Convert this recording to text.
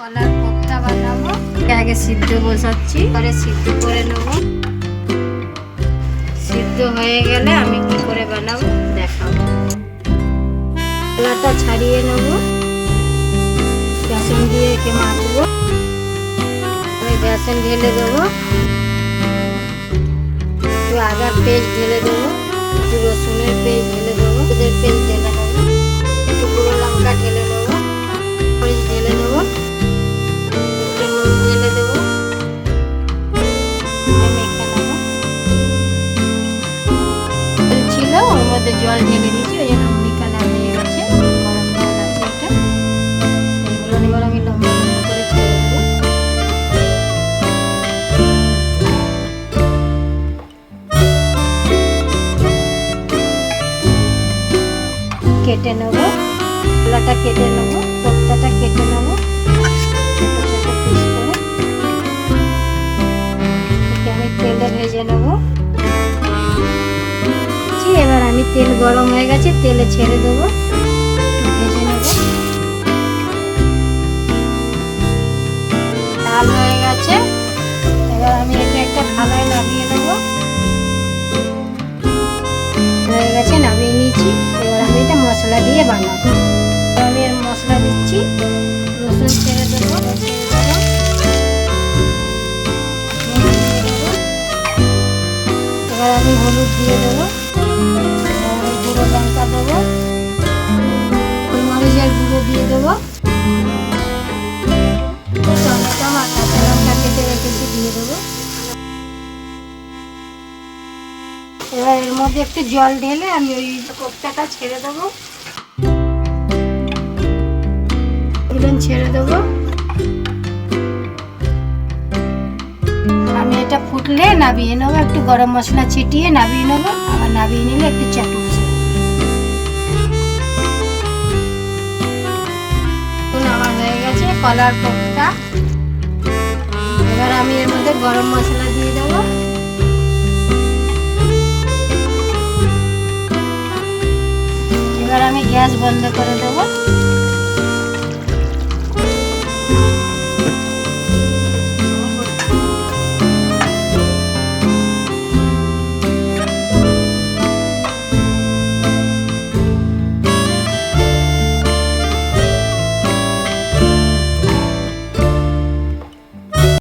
কলার কোপ্তা বানাবো। আগে সিদ্ধ বসাচ্ছি, পরে সিদ্ধ করে নেব। সিদ্ধ হয়ে গেলে আমি কি করে বানাবো দেখাবো। কলাটা ছাড়িয়ে নেব, বেসন দিয়ে একে মাখবো। আমি বেসন ঢেলে দেবো, একটু আদার পেস্ট ঢেলে দেবো, একটু রসুনের পেস্ট ঢেলে দেবো, পেস্ট ঢেলে নেবো, একটু গুঁড়ো লঙ্কা ঢেলে নেবো, মরিচ ঢেলে দেবো, একটু নুন ঢেলে দেবো, মেখে নেবো। ছিল ওর মধ্যে জল ঢেলে দিয়েছি, ওই জন্য মুড়ি কালার হয়ে গেছে। গরম জল আছে এটা, এগুলো এবার আমি লম্বা লম্বা করে ছেড়ে দেবো। কেটে নেবো, কলাটা কেটে নেবো, কোপ্তাটা কেটে নেবো ছোট ছোট পিস করে। একে আমি তেলে ভেজে নেবো। এবার আমি তেল গরম হয়ে গেছে, তেলে ছেড়ে দেবো, ভেজে নেবো। লাল হয়ে গেছে, এবার আমি এটা একটা থালায় নামিয়ে নেবো। হয়ে গেছে, নামিয়ে নিয়েছি। এবার আমি এটা মশলা দিয়ে বানাবো। আমি এর মশলা দিচ্ছি, রসুন ছেড়ে দেবো, এবার আমি হলুদ দিয়ে দেবো, গুঁড়ো লঙ্কা দেবো, মরিচের গুঁড়ো দিয়ে দেবো, টমেটো আর কাঁচা লঙ্কা কেটে রেখেছি দিয়ে দেবো। এবার এর মধ্যে একটু জল ঢেলে আমি ওই কোপ্তাটা ছেড়ে দেবো, ছেড়ে দেবো। আমি এটা ফুটলে নামিয়ে নেবো, একটু গরম মশলা ছিটিয়ে নামিয়ে নেবো। আবার নামিয়ে নিলে একটু চাট মশলা। আমার হয়ে গেছে কলার কোপ্তা। এবার আমি এর মধ্যে গরম মশলা দিয়ে দেবো। এবার আমি গ্যাস বন্ধ করে দেবো।